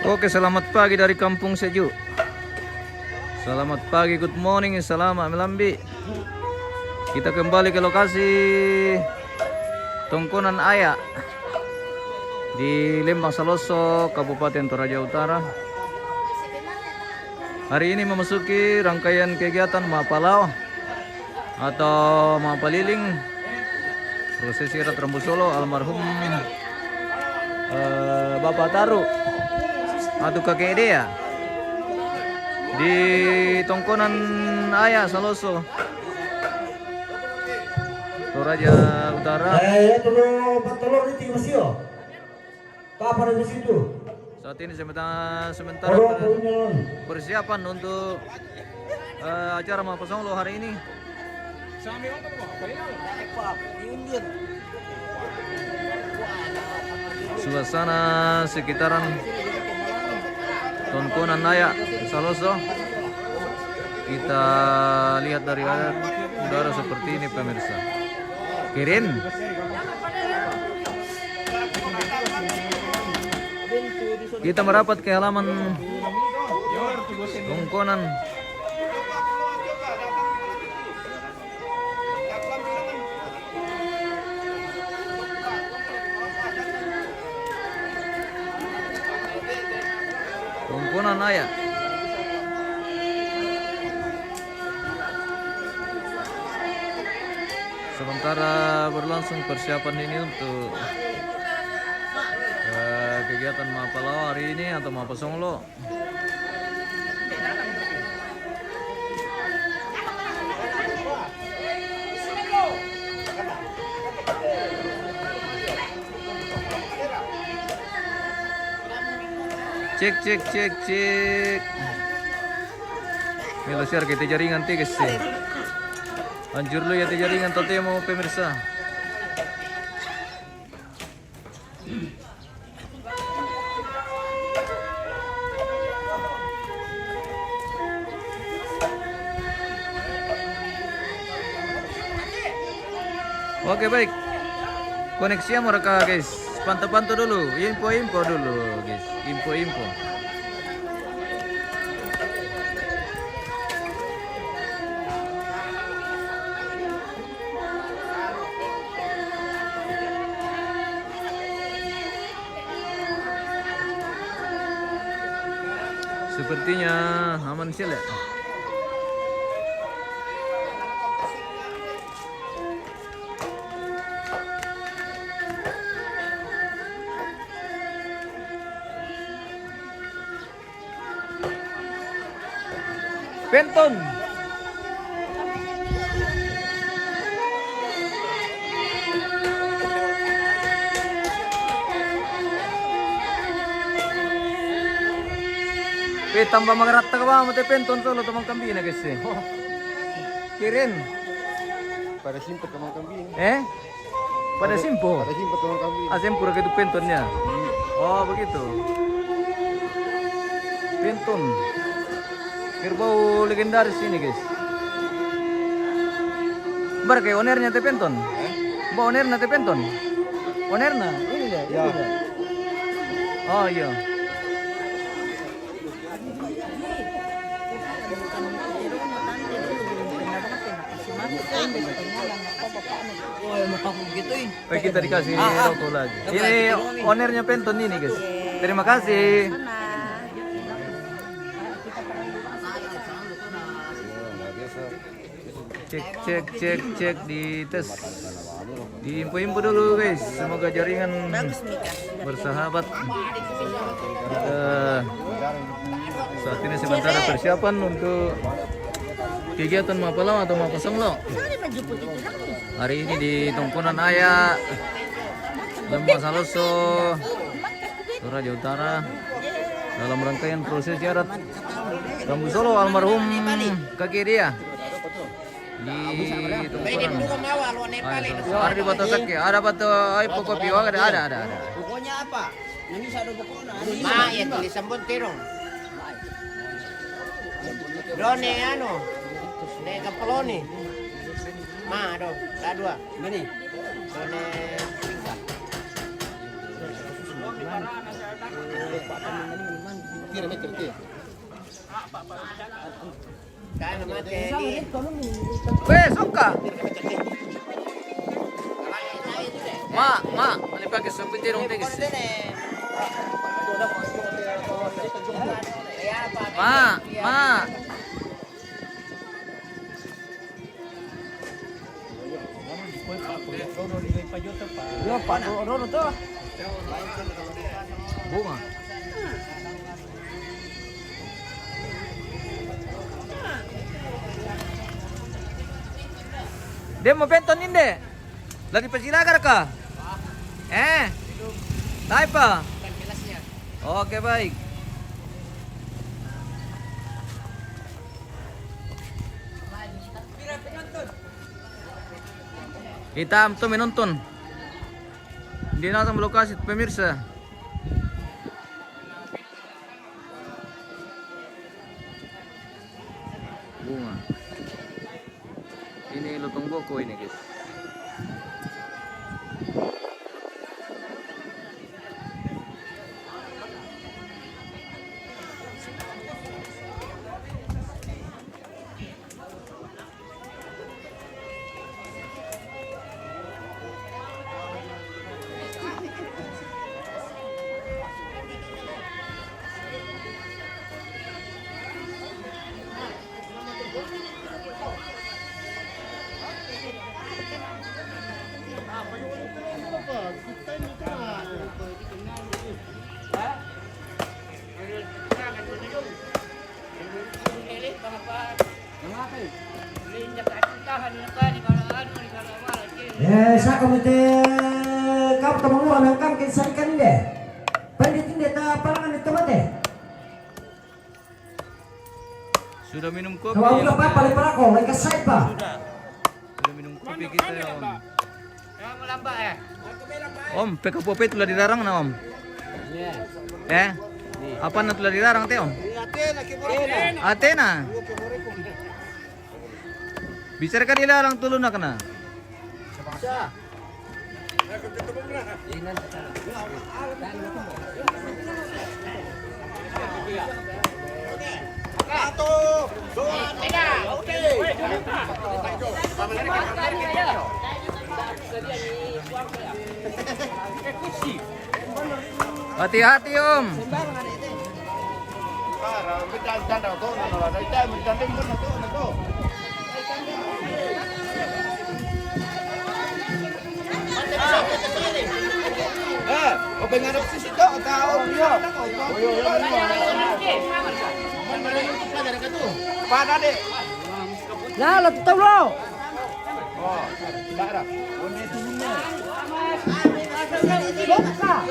Oke, selamat pagi dari Kampung Sejuk. Selamat pagi, good morning, selamat melambi. Kita kembali ke lokasi Tongkonan Ayak di Lembang Saloso, Kabupaten Toraja Utara. Hari ini memasuki rangkaian kegiatan Mapalau atau Mapaliling, prosesi Rat Rambu Solo almarhum Bapak Taru atau kakek Dea di Tongkonan Ayak Saloso, Toraja Utara. Saat ini sementara persiapan untuk acara Mapasonglo hari ini. Suasana sekitaran Tongkonan Ayak Saloso, kita lihat dari udara seperti ini pemirsa. Keren. Kita merapat ke halaman Tongkonan. Tongkonan Ayak. Sementara berlangsung persiapan ini untuk kegiatan Mapalau hari ini atau Mapasonglo. Cek. Milo share kita jaringan guys. Anjur lu ya jaringan totemo pemirsa. Oke baik. Koneksi mereka guys. Pantau-pantau dulu, info dulu guys, info. Sepertinya aman sih ya. Penton. Tambah magarat ka ba mate penton solo tamang kambing na guys. Kirin. Pada simpet tamang kambing. Pada simpo. Pada simpet tamang kambing. Sempur itu pentonnya. Oh begitu. Penton. Kerbau legendaris ini guys. Bar kayak onernya teh penton. Mbak onernya teh penton. Onernya ini ya. Ya. Oh iya. Kita dikasih rokok lagi. Ini onernya penton ini guys. Terima kasih. Cek di tes, di info dulu guys. Semoga jaringan bersahabat. Saat ini sementara persiapan untuk kegiatan Mapalau atau Mapasonglo hari ini di Tongkonan Ayak, Lembang Saloso, Toraja Utara, dalam rangkaian proses Rat Rambu Solo almarhum kakek Dea di Tongkonan. Ada di Batasak ya, ada batu air kopi ada. Pokoknya apa? Ini satu pokoknya. Ma, ya tulisan pun tirong. Drone ano? Nek kapaloni. Ma, do, dua. Mani. Drone tingkat. Tira, meter, tira. Kaya naman kay Weh, suka. Ma, malipag sa pitirong tigis. Ma. Yo, ano to? Bunga. Dia mau penton hindi. Lagi pasilagar ka. Tayo pa. Oke, baik. Kita tuh menonton. Hindi natin lokasi pemirsa. Bunga. Ini lutong buko ini, guys. Sa komite kau temuan yang kan kisahkan deh. Pendidik dia tak parangan itu mate. Sudah minum kopi. Kau udah apa paling parako, lagi kesait pak. Sudah minum kopi kita ya, Om. Yang melambak ya? Om, PKPP telah dilarang na, Om. Apa na telah dilarang teh, Om? Atena. Bisa ka dilarang tulo na kana. Hati-hati, Om. Oke, ngarep si situ atau pada deh. Lah, lo tahu lo. Oh, tidak ada. Makanya kita sudah nasab.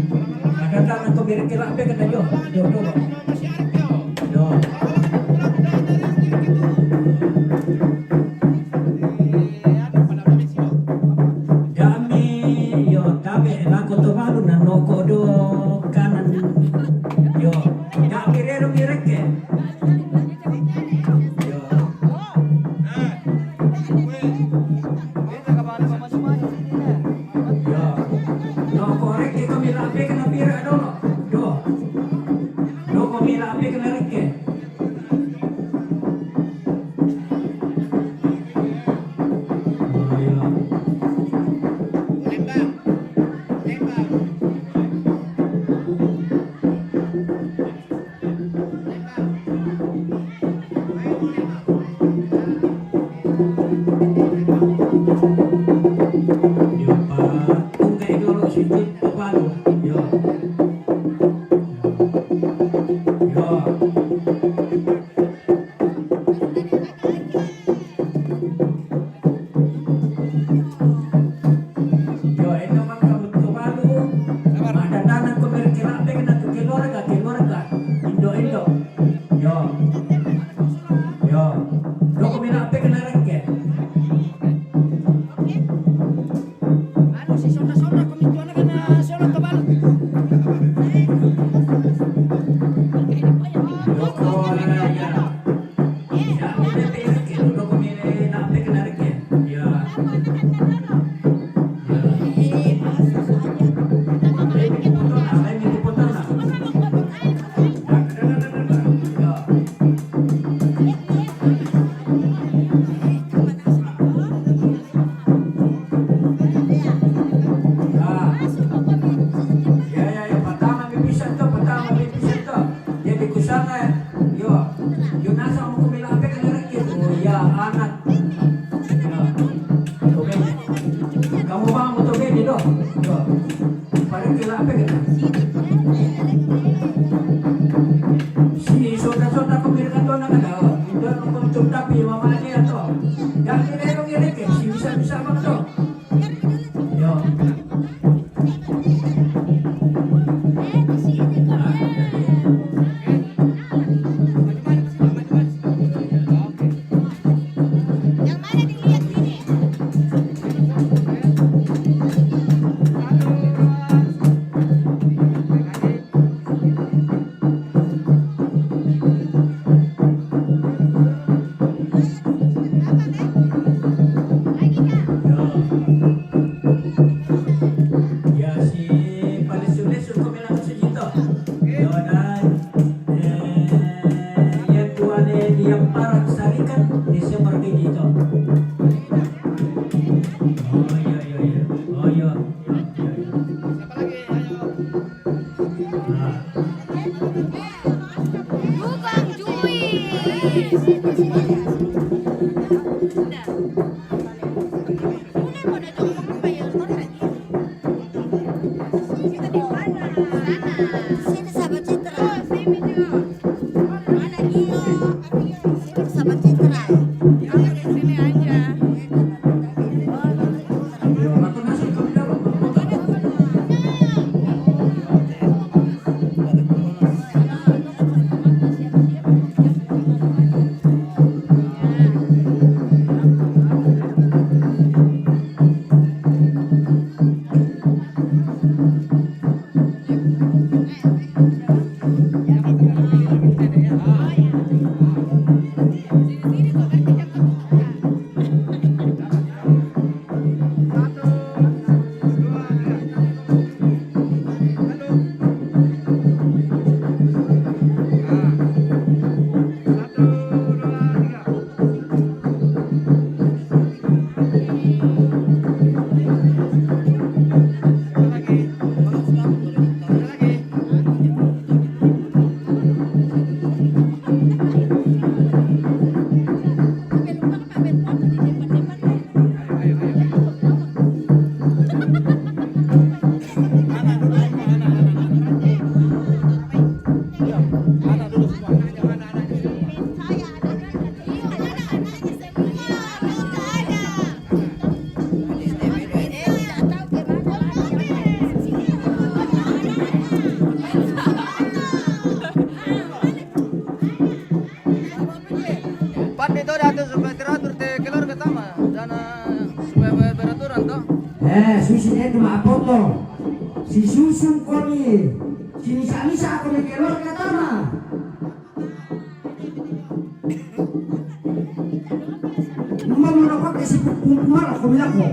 Kadang-kadang aku biar kira apa kena jo. Jo dulu. Jo. Dami yo tabe nako to baru na noko do kanan. Yo. Ya kirero mireke. Yo. Yo. No korek ke kami lape kena pira dolo. Do. Do kami lape kena reke. Oh yo. Yo pa tungkay dolo sikit papalo. Yo. Yo. Yo eno man kabut papalo. Madadanan ko berkirape kena tu keluarga. Indo. Yo. Yo. Do ko minape kena reke. Ya, pertama bibisan to. Jadi kusana yo. Yo nasa mo kumila ape ka narakit. Oh ya, anak. Oke. Kamu bang mo to gede do. Yo. Parang kila ape ka. Si soda kumila ka to na kada. Indo mo kung tapi mama niya to. Yang kinero ngireke, si bisa bang to. Yo. Ya si paling sulit suka bilang segitu. Ya dan yang tuane dia parak sarikan di seperti itu. Oh iya. Oh iya. Nah. Bukan Juwis. Sini sahabat Citra. Mana Gio? Sini sahabat Citra. Sini aja. Yo, aku nasi kau dalam. Lagi. Si Susun ko ni. Sinisa-nisa ako ni keluar ka tama. Naman ako kasi pumpumara ko ko.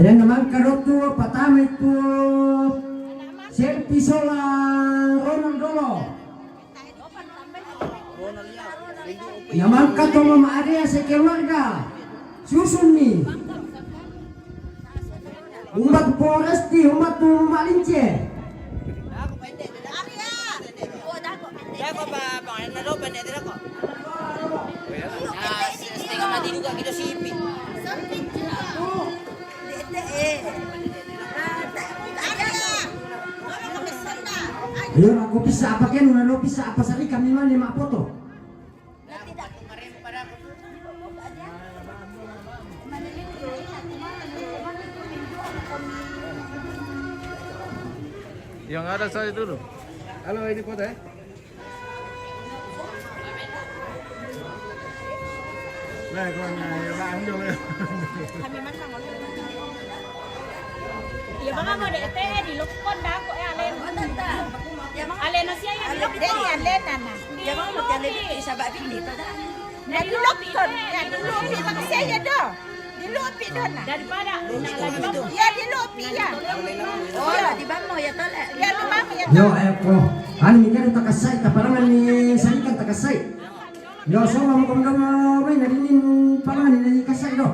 Ayan naman karoto, patamay po. Selfie solang Ronaldo. Naman ka to mamaariya sa keluarga. Susun ni. Umat Foresti, umat Malinche. Dako pa, pangalan na daw, panete na ko. Setengah mati juga kita sipi. Ayun, ako bisa apa kan? Nalo bisa apa sali kami man 5 foto. Yang ada saya dulu. Halo, ini foto ya. Nah, con bạn được rồi. Ya baka mo dete di lukon da ko alen. Alen na siya yan lukon. Dili alen na. Ya baka mo tele isa ba dito da. Na di lukon. Ya di lupi baka siya ya do. Di lupi do na. Daripada ya di lupi ya. Oh, di ba mo ya tole. Ya di ba mo ya. Yo, ko. Ani minyan takasay, taparangan ni salikan takasay. Yo, so mo ko mo may narinin parangan ni kasay do.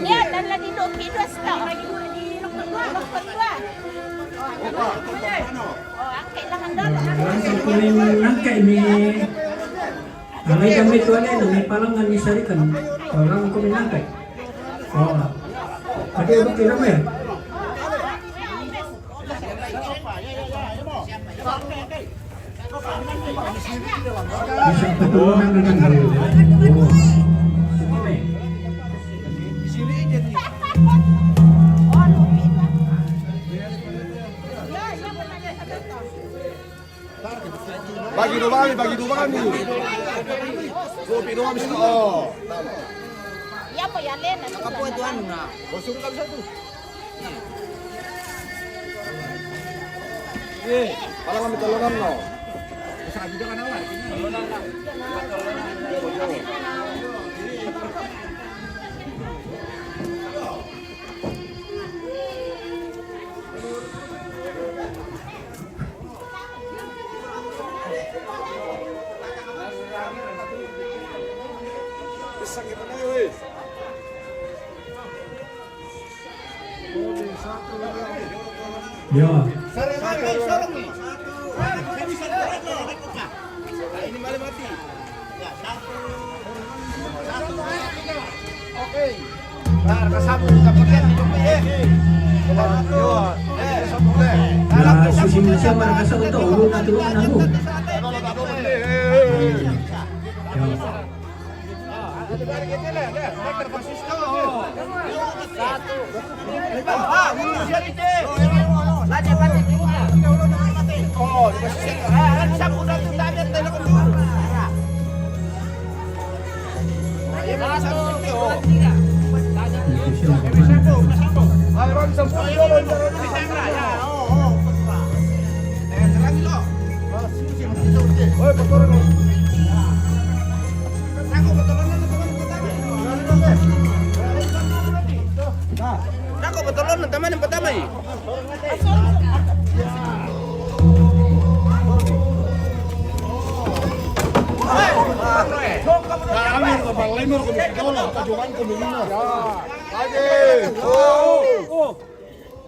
Ya, dan lagi doki dua stok lagi di lukon dua. Oh, angkat lah handal. Ang kuning nangkay ni Alay kami tuwala ni palangan ni sarikan. Orang ko nangkay. Oh. Adi ba kira mo? Bisa petulungan dengan hal. Oh. Bagi dua kami. Kopi dua kami sini. Oh. Ya mo ya len. Kapo tuan na. Kosong kali satu. Kalau kami tolongan no. Usaha juga kan awal. Sakit mana wes? Yo. Ini malah mati. Oke. Bar kasabu kapten hidup Ya, susi siya para sa ito, ulo na tulungan ako. Nako betul teman yang pertama. Kami ke Bang Lemur ke Dolo, ke Juman ke Dolo. Lagi.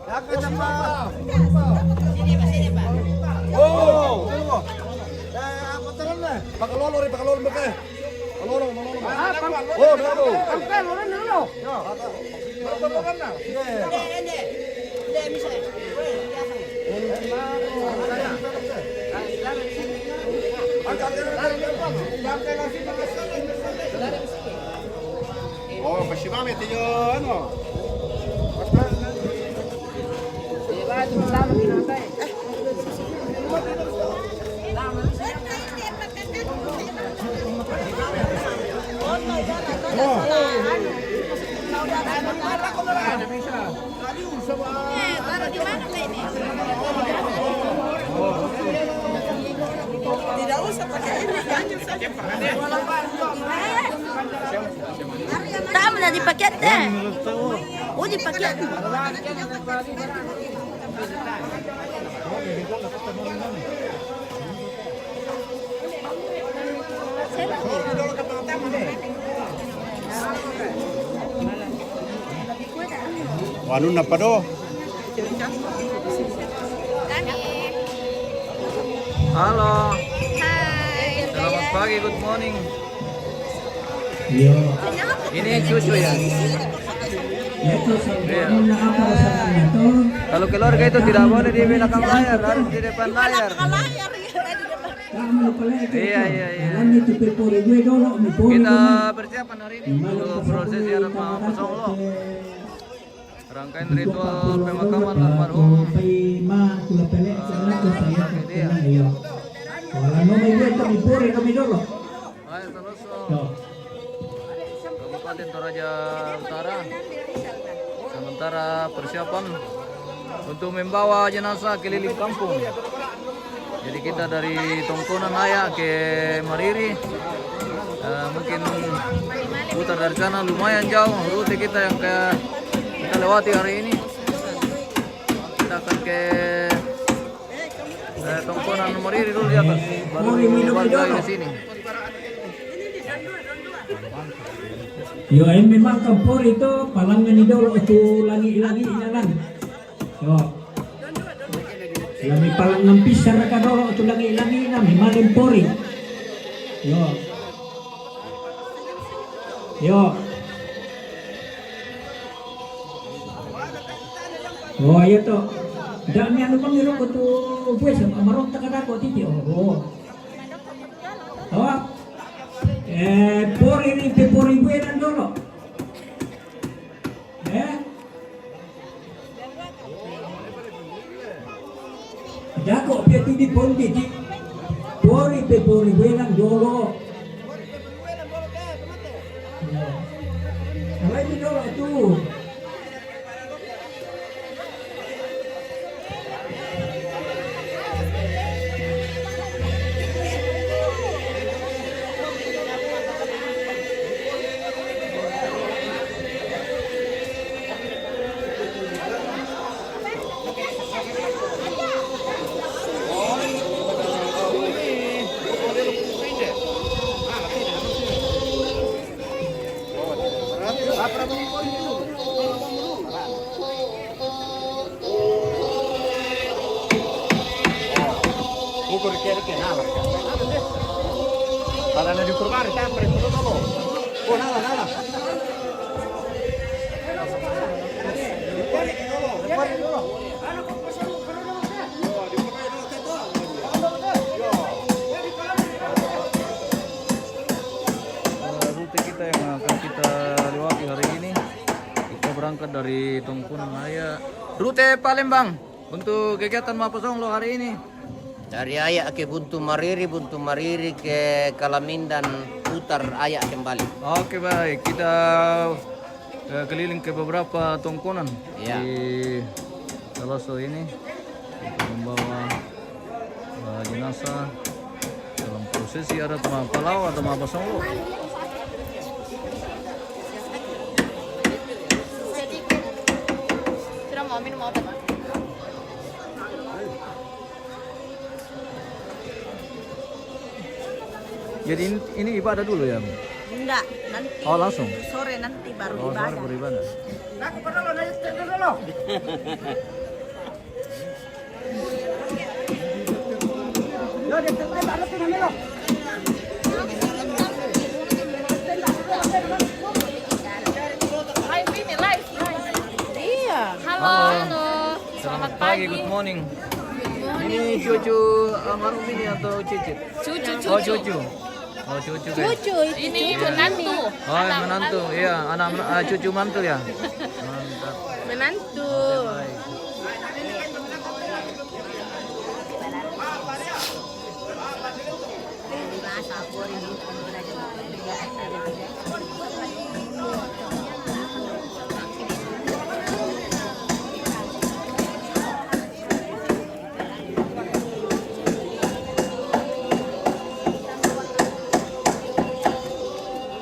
Ya ke cepat. Sini Pak. Apa terus nih? Pakai lolor, pakai. Lolor. Oh, dulu. Pakai lolor dulu. Ya. Ini misalnya. Oh, masih mami tiyo ano? Taruh di mana Kak ini? Tidak usah pakai ini, jangan saja. Tak mana di paket deh. Oh di paket. Wanu napa do? Halo. Hai. Selamat pagi, good morning. Yo. Ini cucu ya. Itu sebelum apa rasanya tuh? Kalau keluarga itu tidak boleh di belakang layar, harus di depan layar. Layar ya. Kamu pelek. Iya. Ini tuh pepori gue dulu, pepori. Kita persiapan hari ini untuk proses ziarah Mama Songlo. Rangkaian ritual pemakaman almarhum. Kalau mau gue kami pori kami dulu. Ayo terus. Kabupaten Toraja Utara. Sementara persiapan untuk membawa jenazah keliling kampung. Jadi kita dari Tongkonan Aya ke Mariri, mungkin putar dari sana lumayan jauh rute kita yang kita lewati hari ini. Kita akan ke Tongkonan Mariri dulu di atas, baru warga ke sini. Yo, memang kampur itu palangan idol itu lagi inalan. Yo. Lami palangan pisar ka dolo itu lagi na mimalim pori. Yo. Oh, iya to. Dami anu pangiro ko to bues amarong takadako titi. Oh. Oh. Pori ni pori buenan dolo. Dako pia tidi ponti di pori buenan dolo. Kalau ini dolo tuh. Para na di kurmari, sempre dulu. Oh, nala. Rute kita yang akan kita lewati hari ini, kita berangkat dari Tongkonan Aya. Rute Palembang untuk kegiatan Mama Songlo hari ini. Dari Ayak ke Buntu Mariri ke Kalamindan, putar Ayak kembali. Oke baik, kita keliling ke beberapa tongkonan Ya. di Saloso ini untuk membawa jenazah dalam prosesi adat Mapalau atau Mama Songlo. Sudah mau minum obat? Jadi ini ibadah dulu ya. Enggak, nanti. Oh, langsung. Sore nanti baru Oh, ibadah. sore beribadah. Iya. Halo. Selamat pagi, good morning. Ini cucu almarhum ini atau cicit? Cucu, Oh, cucu. Oh, cucu guys. Ini menantu. Oh, menantu. Iya, anak cucu mantu ya. Mantap. Menantu. Baik.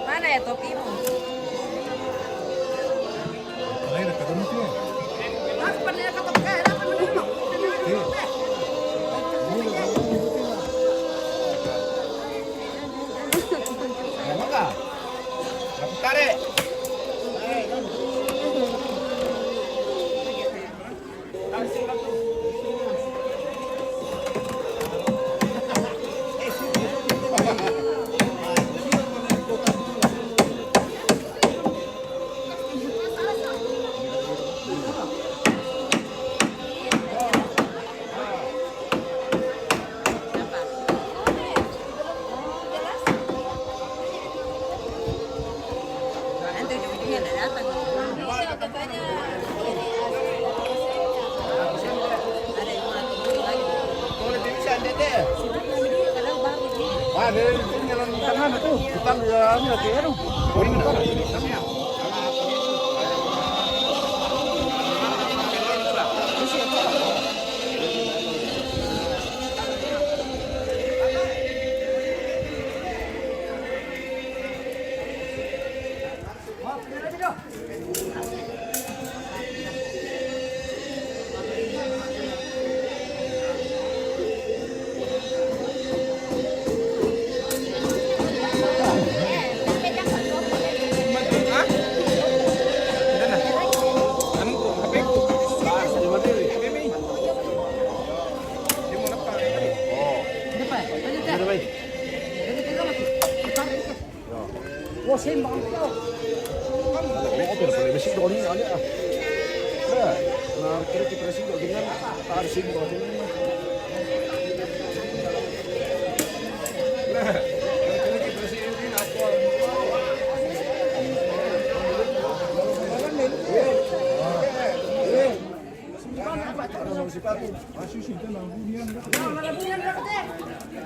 Mana ya topimu? Lain dekat rumah tuh. Emang kah? Aku tarik. Nanti ujung-ujungnya nggak datang. Ada yang mau tunggu lagi. Boleh bisa dede. Ah, dari sini jalan kanan tuh. Kita lihat ini lagi aduh. Oh, ini betul.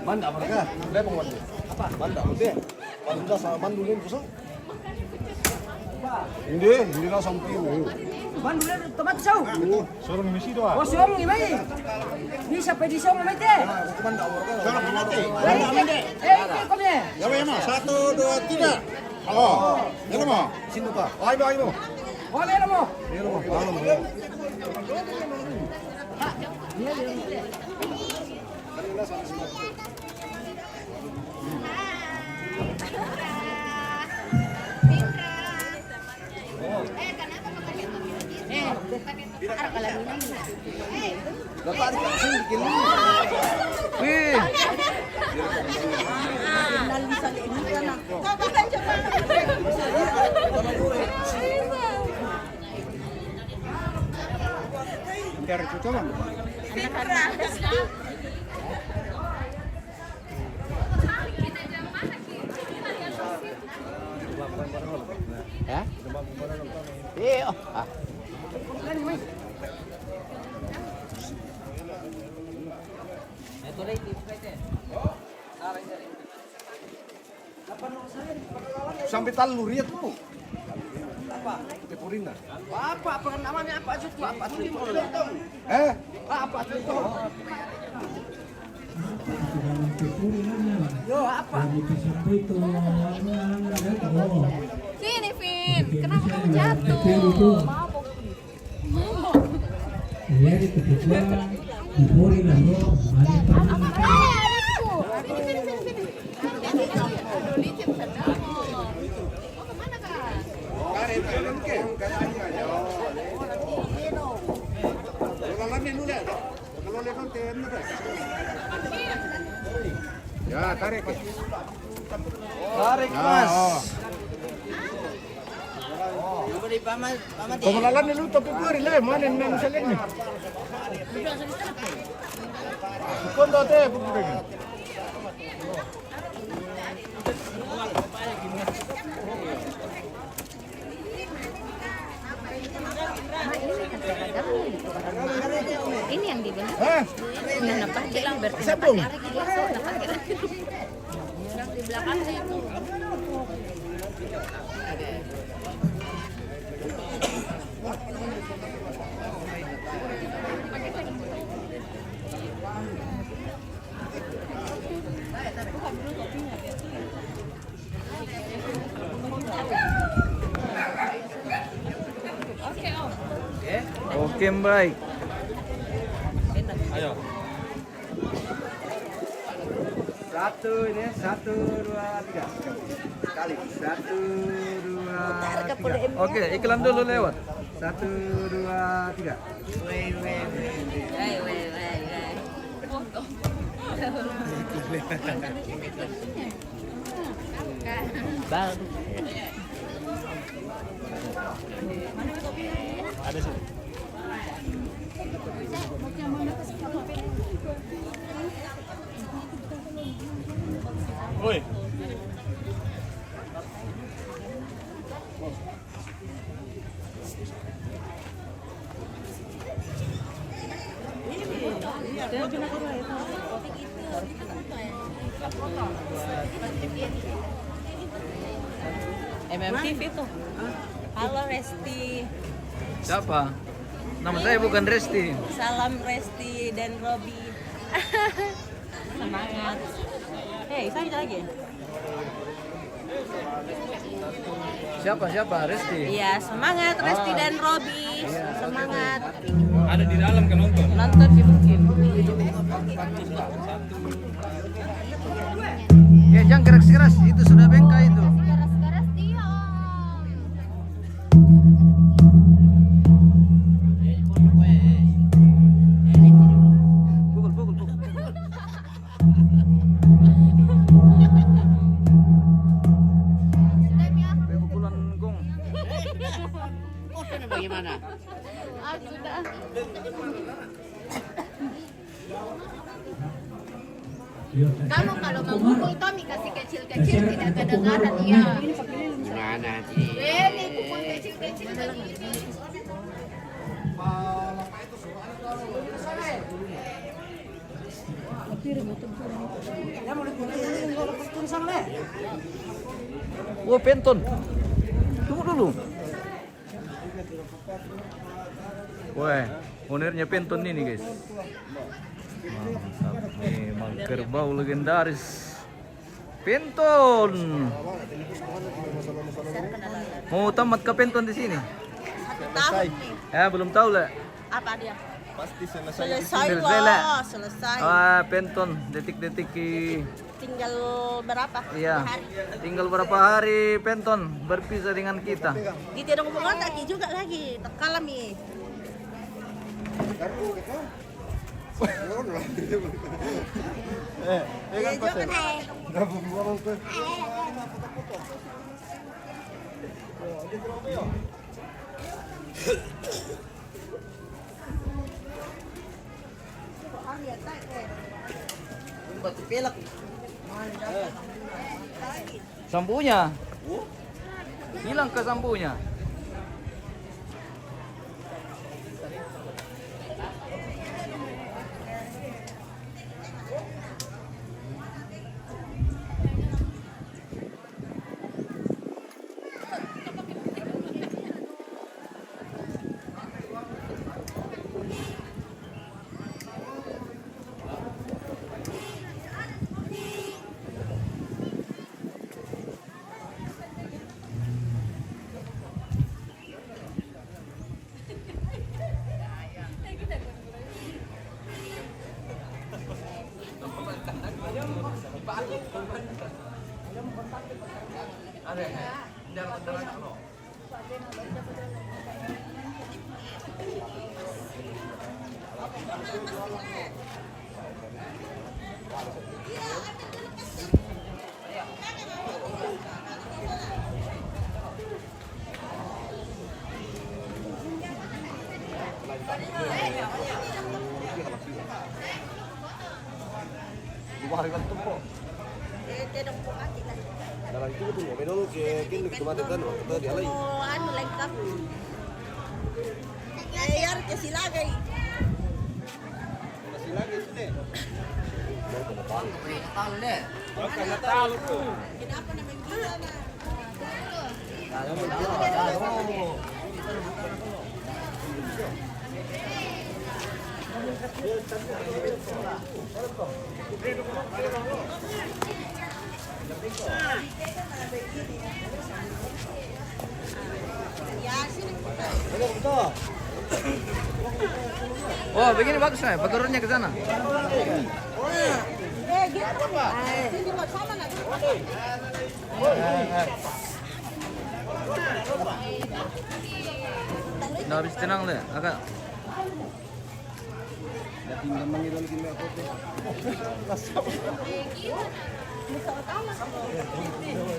Manda mereka, dia penguat. Apa? Manda udah. Manda sama mandulin pusat. Hindi na sampai yun. Bandulan tomat saw. Sorong misi doa. O siyong imay. Di sa pwede siyong imay te. Sorong mati. Ike kami. Ya ma, 1, 2, 3. Oh, yan mo. Sino pa? Ay mo. O meron mo. Meron mo. Ano mo? Dapat dikasih bikin. Wih. Biar cucu mah. Ya? Iya. Ah. Sampai talur ya tuh. Apa? Pepurina. Apa namanya apa aja tuh apa tuh? Apa tuh? Yo apa? Sini, Vin. Kenapa kamu jatuh? Adikku. Sini. tarik. Tarik mas. Pemulalan ni lu tapi kuri lah, mana yang misalnya ni? Kau dah teh buku ni. Ini yang dibeli. Hah? Nah, napakai lang berarti Sabong. napakai. Yang di belakang itu. Oke, baik. Satu ini, 1, 2, 3. Kali. 1, 2, 3. Oke, iklan dulu lewat. 1, 2, 3. Ada sih. Oi. MMTV tuh. Halo Resti. Siapa? Nama saya bukan Resti. Salam Resti dan Robi. Semangat. Hei, saya lagi. Siapa? Resti. Iya, semangat Resti dan Robi. Semangat. Ada di dalam kan nonton? Nonton di mungkin. Ya, jangan keras-keras. Itu sudah bengkai itu. Keras-keras dia. Pukul. Pukulan gong. Bagaimana? Sudah. Kamu kalau memukul Tommy kasih kecil-kecil tidak kedengaran ya. Gimana sih? Ini pukul kecil-kecil lagi. Oh, penton. Tunggu dulu. Wah, ownernya penton ini, guys. Mantap nih, Mang Kerbau legendaris. Penton. Mau tamat ke penton di sini? 1 tahun nih. Belum tahu lah. Apa dia? Pasti Selesai Selesai lah. lah. Selesai. Penton detik-detik Tinggal berapa? iya. Hari. Tinggal berapa hari penton berpisah dengan kita. Di tidak ngomong lagi juga lagi. Kalami. kan pasal. Dah buang tu. Batu pelak. Sampunya. Hilang ke sampunya. Marikan tumpo. Dalam itu tuh, menolong ke kini ke mati kan, kita dia lagi. Oh, anu lengkap. Yar kasi lagay. Kenapa naman gila na? Oh, begini bagus nih, peturunnya ke sana. Gitu nih. Sini kok sama na. Udah habis tenang deh, agak.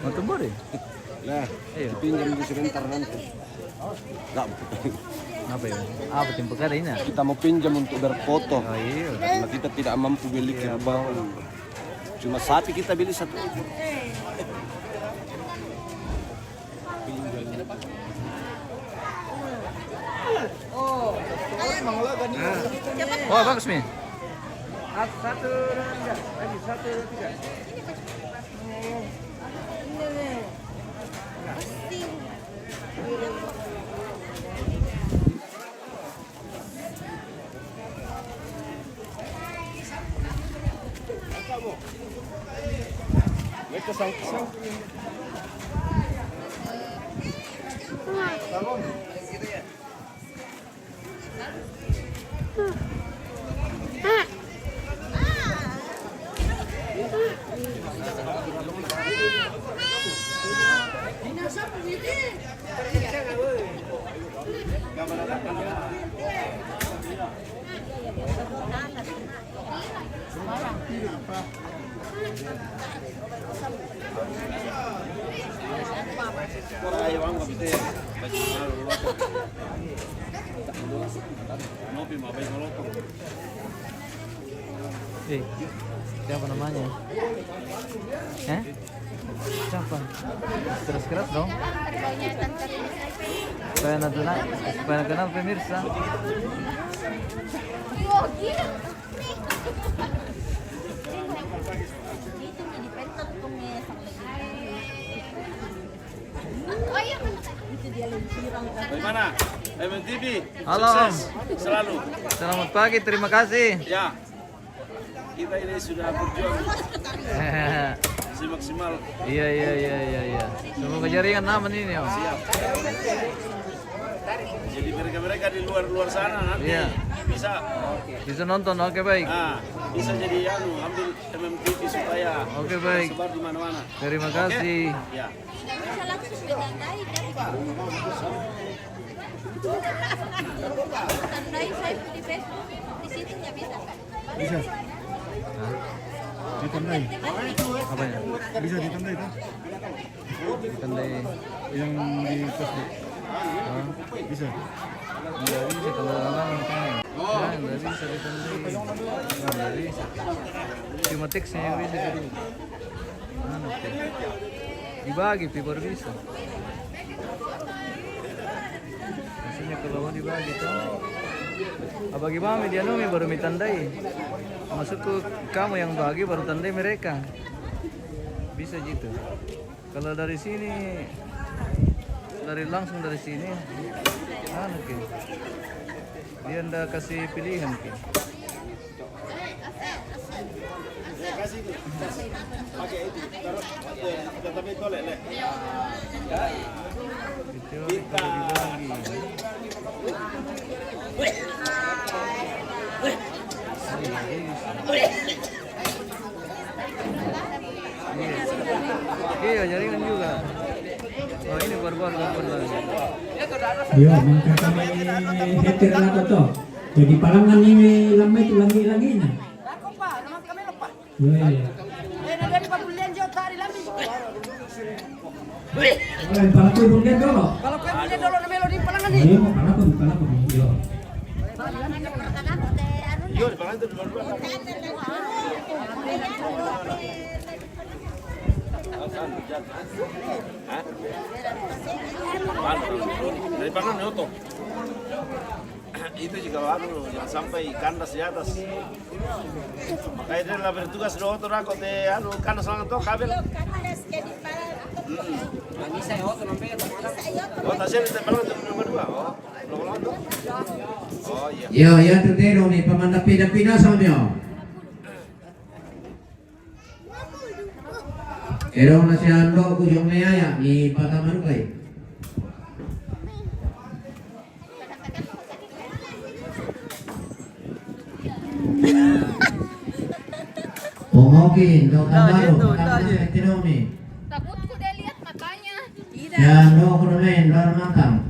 Mau tumbuh deh. Nah, Iya. pinjam di sebentar nanti. Enggak, Apa ya? Apa tim pekerja ini? kita mau pinjam untuk berfoto. Oh iya. Karena kita tidak mampu beli kerbau. Cuma sapi kita beli satu. Oh bagus nih. Siapa namanya? Siapa? Keras-keras dong. Supaya kenal pemirsa. Bagaimana? MNTV. Halo. Sukses selalu. Selamat pagi, terima kasih. Ya. Kita ini sudah berjuang maksimal. Iya. Semoga jaringan aman ini, Om. Siap. Jadi mereka di luar sana nanti Iya. Bisa nonton, oke baik. Bisa jadi ambil MMTV supaya Oke baik. sebar di mana-mana. Terima kasih. Ya. Bisa langsung pinandai dari tandai saya di Facebook. Di situ nggak bisa kan? Bisa. Ditandai. Apa ya? Bisa ditandai kan? Tandai Yang di Facebook. Bisa. nggak bisa kalau orang nggak bisa ditandai. Nggak bisa. Cuma teksnya yang bisa jadi. Dibagi, baru bisa. Maksudnya kalau mau dibagi tuh. Bagi mami dia numi baru mitandai. Masuk ke kamu yang bagi baru tandai mereka. Bisa gitu. Kalau dari sini, langsung dari sini, dia ndak kasih pilihan ke. Pakai itu. Taruh tapi tolek leh. Kita dibagi. Iya, jaringan juga. Oh, ini baru-baru lagi. Yo, mangka kami heter lato to. Jadi palangan ini lamay itu lagi na. Ako pa, naman kami lupa. Yo. Nagani pa bulian jauh tari lami. Orang palaku bukan dulu. Kalau kayo bulian dolo na melodi palangan ni. Iya, mau palaku. Yo. Yo, di belakang itu di luar. Dari pangan Yoto. Itu juga baru, jangan sampai kandas di atas. Makanya dia lah bertugas di Yoto rako te kandas lang to kabel. Oh, tasnya di tepalan itu nomor 2. Oh, nomor 2. Oh iya. Yo, ya tutero ni pamandapi-dapi na sa inyo. Erong na siya ando ko yung mayaya ni Patamarukay. Pumogin, do tabaro, tapos na tinong ni. Takut ko deh lihat makanya. Yan, do ko namin, do matang.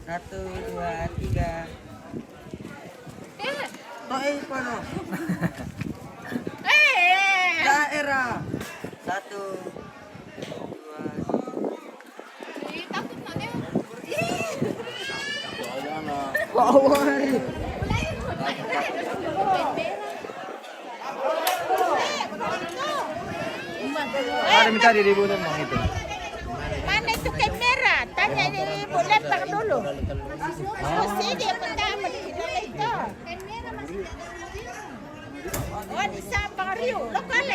Satu, dua, tiga. Daerah. Satu, dua. Takut mana? Ada minta diributin bang itu. Mana itu kamera? Tanya ini boleh tak dulu. Mesti dia pertama kita itu. Oh, di Sabang Rio, lokal.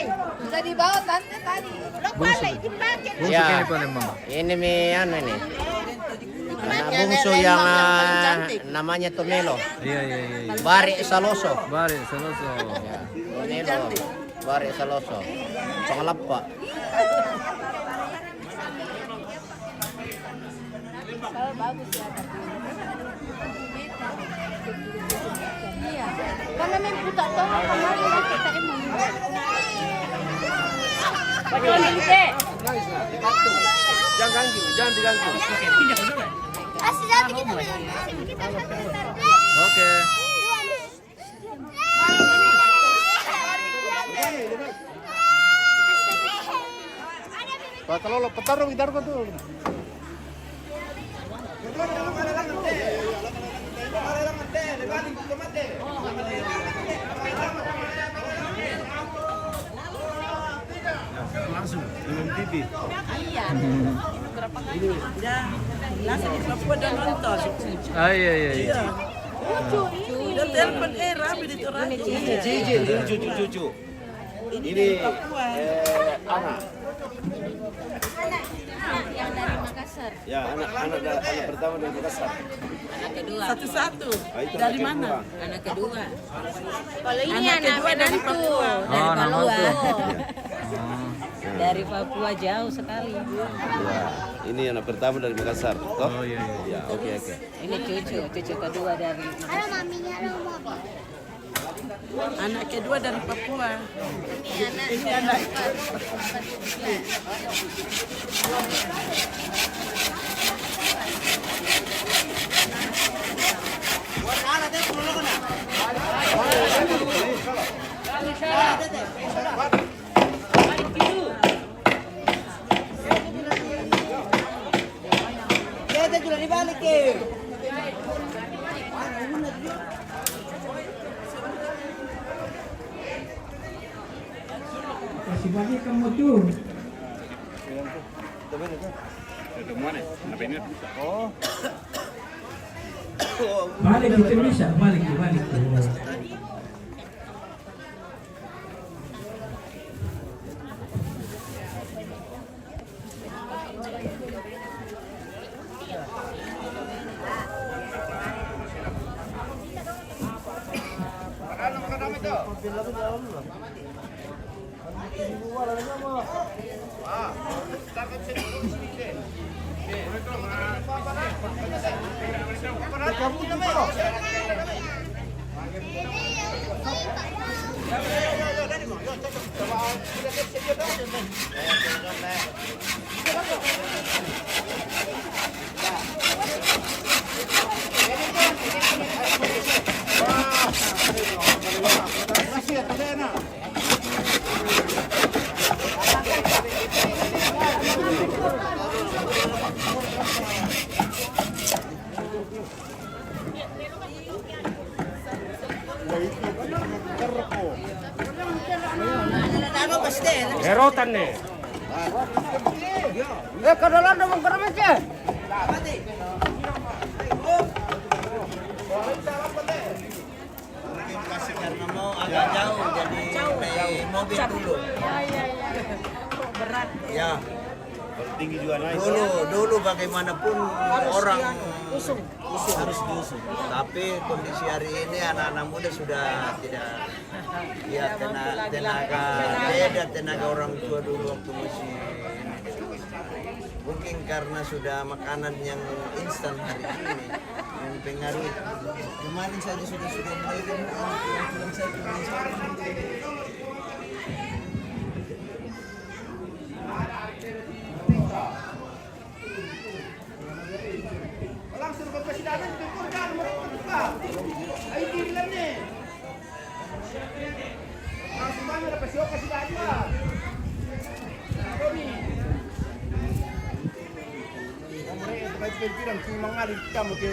Sudah dibawa tante tadi. Lokal dipakai. Bungsu Ya. kini paling bang. Ini mi ano ini. Anak bungsu yang namanya Tonelo. Iya. Bari Saloso. Bari, Saloso. Ya, Tonelo. Bari Saloso. Pangalapa. Iya. Karena memang putar tahu kemarin kita ini. Bagaimana ini? Jangan ganggu, jangan diganggu. Asli nanti kita. Oke. Kalau lo petarung gitar kan tuh. Langsung minum pipi. Ah iya. Cucu. Ini anak. Yang dari Makassar. Ya, anak pertama dari Makassar. Anak kedua. Satu-satu. Ah, itu Dari anak mana? kedua. Anak kedua. Kalau ini Anak anak kedua dari menantu. Papua. Oh, nama tuh. Dari Papua jauh sekali. Ya, ini anak pertama dari Makassar. Toh? Oh iya. Ya, oke. Ini cucu kedua dari Halo maminya, halo mami. anak kedua dari Papua. Ini anak. Kasih bagi kamu tuh. Balik itu bisa, balik. Herotan nih. Kadalan naman karaman siya. Kasih karena mau agak jauh jadi naik mobil dulu. Berat. Ya, Tinggi juga naik. dulu bagaimanapun orang harus diusung. Tapi kondisi hari ini anak-anak muda sudah tidak, ya tenaga beda tenaga orang tua dulu waktu masih. Mungkin karena sudah makanan yang instan hari ini mempengaruhi. Kemarin saja sudah mulai Langsung ke persidangan dikurkan mereka. Ayo bilang nih. Langsung mana dapat siapa persidangan? Robi. Mereka baik-baik bilang cuma mengalir kamu ke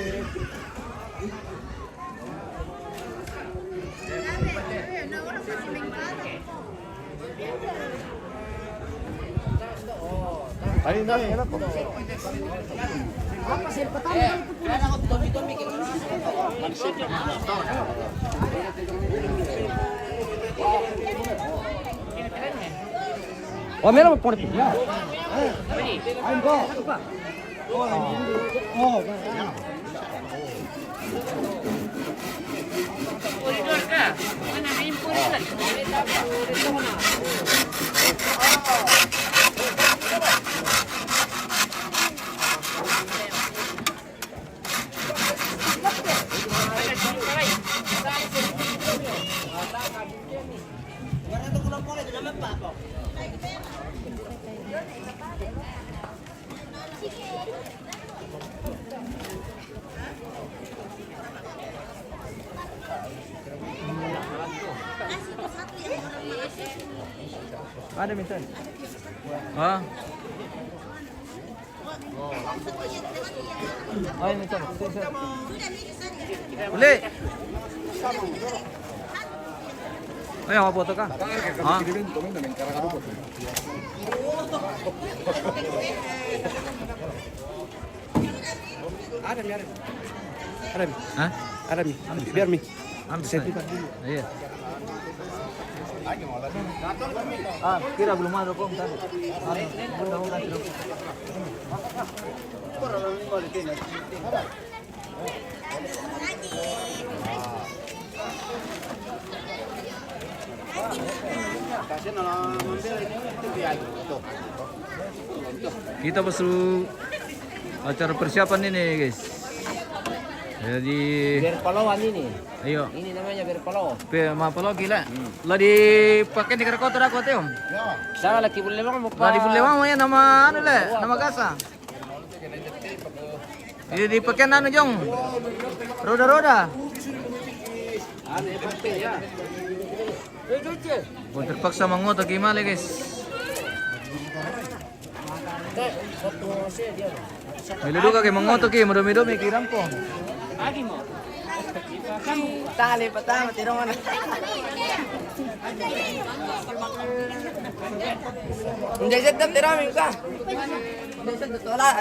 Ay, no, Apa sih pertama? Oh, meron po. Koridor ka? Mana na yung koridor? Ada minta. Ah. Oh, ini minta. Boleh. Ayo, apa foto kah? Ah. Ada mi. Hah? Ada mi. Biar mi. Ambil saya. Iya. Ah, kira belum ada kok tadi. Kita baru acara persiapan ini, guys. Jadi Berpalawan ini. ayo. Ini namanya berpalaw. Mapalo gila. Lah dipakai di kota dah kota om. Sana lagi boleh bang Lah di Pulewa ya nama anu le, nama gasa. Ini dipakai anu jong. Roda-roda. Oh, terpaksa mengoto gimana guys. Miludu ka kay mengoto ki, madumi-dumi ki rampo. Tali patama tirong mana. Hindi sedap tirami ka.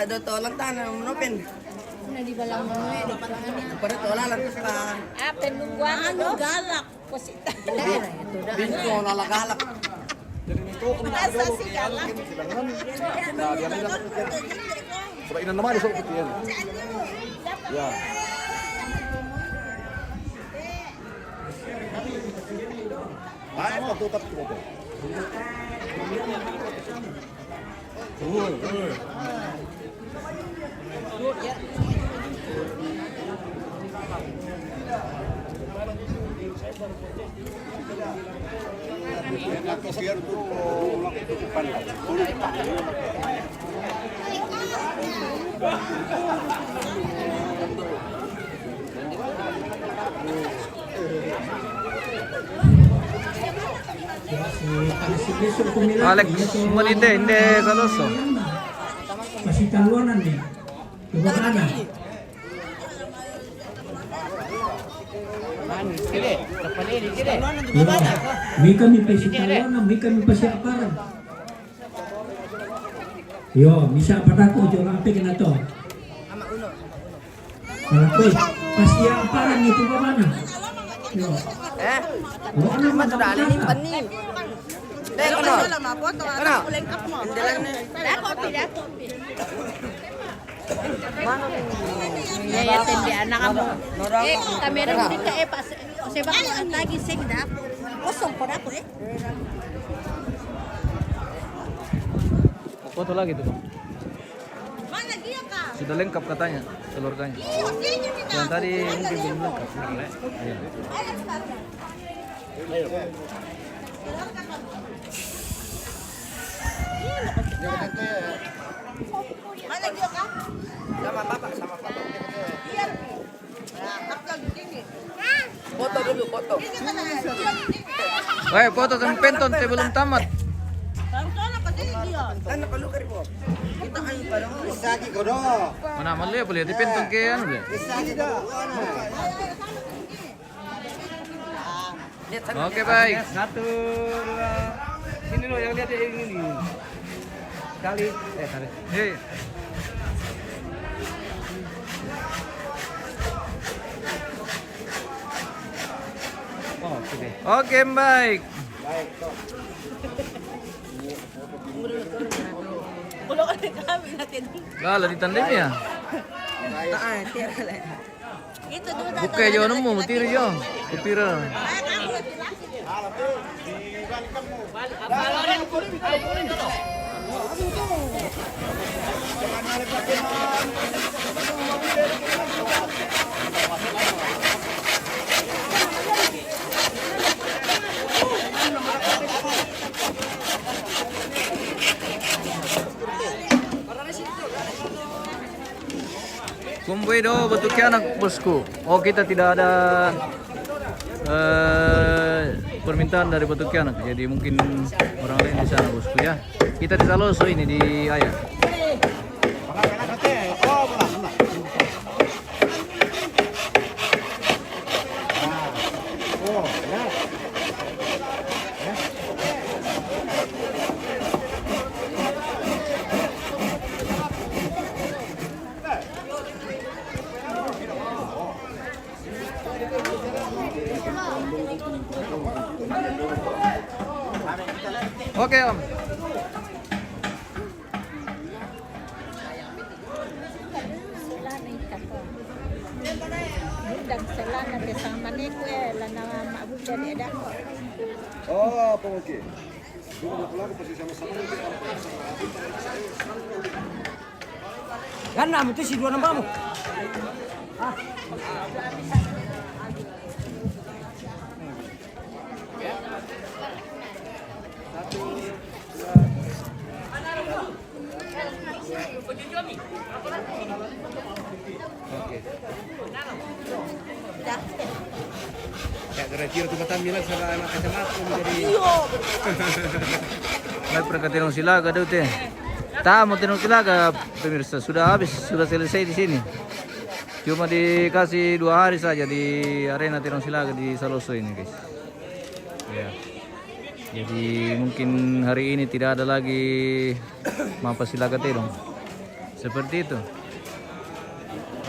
Dotolan tanah menopin. Di balang mana? Pada tola lang ka. Penungguan ano galak. Posita. Binto nalagalak. Asa si galak. Sebab ini nama dia sok kecil. Ya. Baik, tutup tutup. Alex Maninde, hindi Saloso. Masih taluanan nih. Coba kanan. May kami pa si Talona, may kami pa si Aparan. Yo, misa patako jo rapi kena to. Rapi, pas dia Aparan itu ke mana? Yo. Ano man sudah alin ni. Ya tendi anak kamu. Kamera hindi ka pas. O seba ko ang lagi segda. Kosong po ako Foto lagi tuh bang. Mana dia ka? Sudah lengkap katanya keluarganya. Yang tadi mungkin belum lengkap. Iya. Mana dia ka? Sama bapak. Iya. Foto dulu, foto. Baik, foto sama penton teh belum tamat. Mana malu ya boleh di penton ke anu deh. Oke baik. 1, 2. Sini lo yang lihat yang ini. Kali. Hei. Oke, baik. Lah, ditandem ya? Buka aja nemu, mutir aja. Kupira. Kumbuido bentuknya anak bosku. Oh, kita tidak ada permintaan dari bentuknya anak. Jadi mungkin orang lain di sana bosku ya. Kita di Saloso ini di Ayah. Oke Om. Oh, apa oke? Kan itu si dua nambahmu. Retiro tu kata bilang sama anak kacamata menjadi. Baik perkataan silaga deh teh. Tamu tenung silaga pemirsa sudah habis, sudah selesai di sini. Cuma dikasih 2 hari saja di arena Tirong Silaga di Saloso ini guys. Ya. Jadi mungkin hari ini tidak ada lagi Mapa Silaga Tirong. Seperti itu.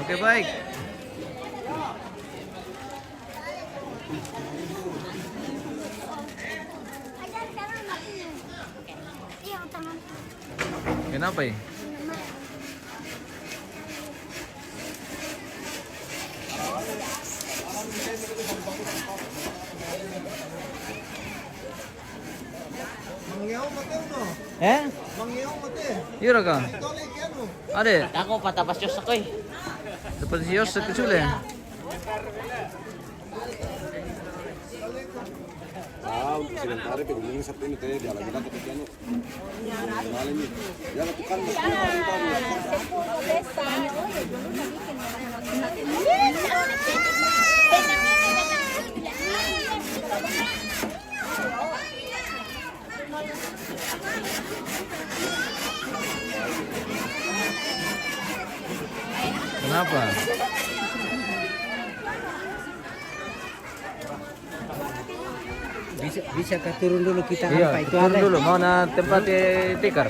Oke baik. Kenapa ya? Iya kah? Ada? Ako patapas Diyos ako eh. Seperti Yos kecil ya? Sementara pegawai satu ini teh di alam kita kepikiran. Malam ini. Ya lakukan. Kenapa? Bisa ke turun dulu kita Iya, apa itu turun Ale? dulu. Mau na tempat tikar.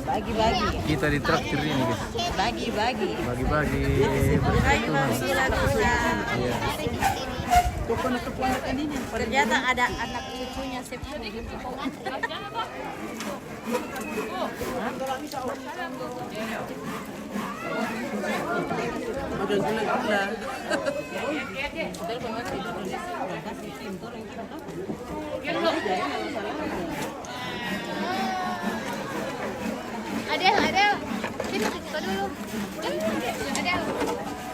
Bagi-bagi. Kita di traktir ini guys. Bagi-bagi. Bagi-bagi. Iya. Ternyata ada anak cucunya Septu. Adel, sini kita dulu.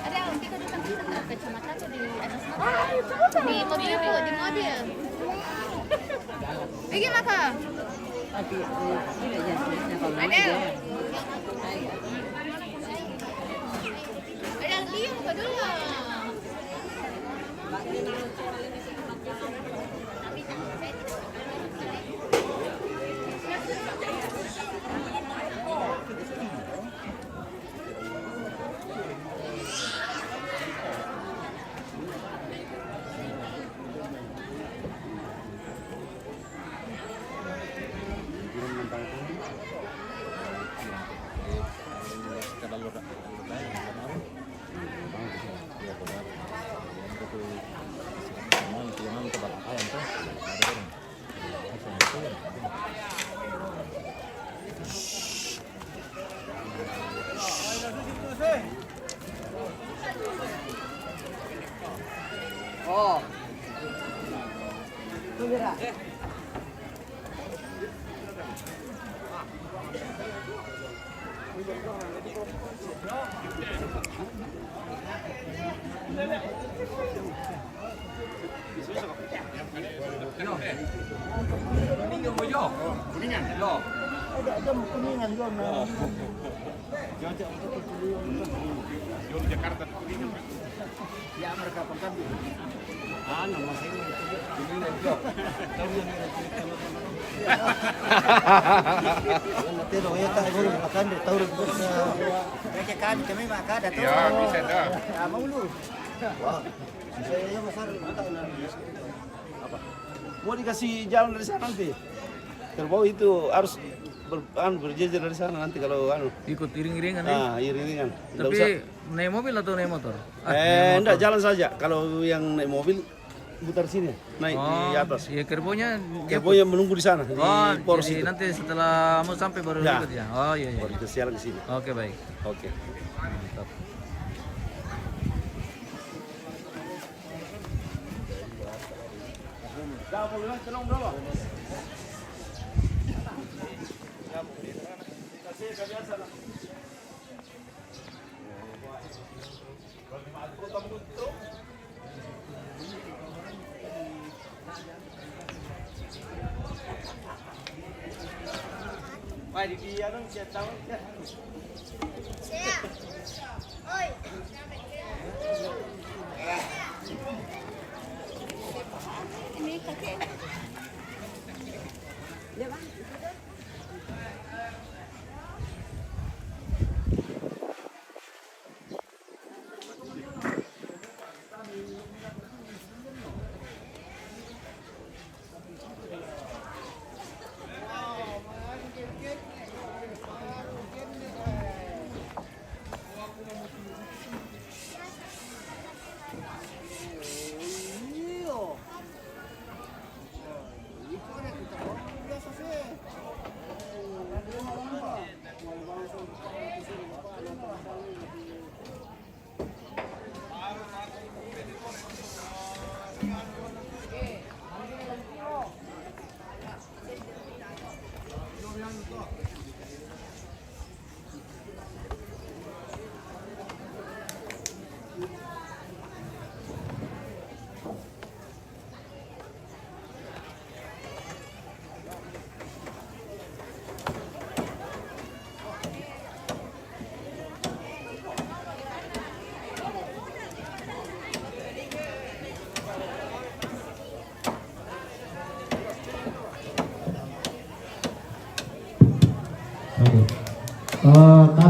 Adel, kita depan kita ke kacamata tuh di atas mata. Di mobil tuh, di mobil. Pergi maka. Adel. Adel, diam ke dulu. Oh. Mau dikasih jalan dari sana nanti. Kerbau itu harus berjejer dari sana nanti kalau Ikut iring-iringan nih. nah iring-iringan. Nggak Tapi usah. naik mobil atau naik motor? Enggak, jalan saja. Kalau yang naik mobil putar sini, naik di atas. Iya, kerbonya Kerbaunya menunggu di sana di Oh, poros jadi itu. nanti setelah mau sampai baru Ya. ikut ya. Oh iya iya. Baru kita siaran di sini. Oke baik. Oke. Mantap.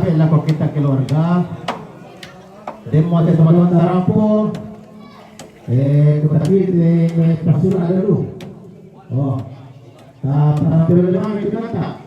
Sabi lang ko kita keluarga. Demo sa teman-teman tarapo. Tetapi pasur ada dulu. Oh. Tampil lama itu kata.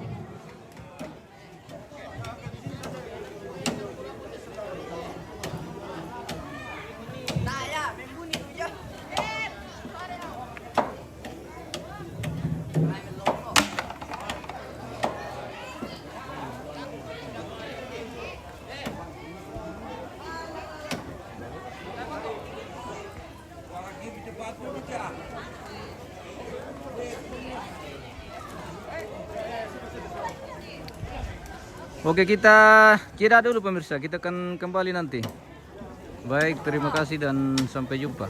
Oke, kita jeda dulu pemirsa, kita akan kembali nanti. Baik, terima kasih dan sampai jumpa.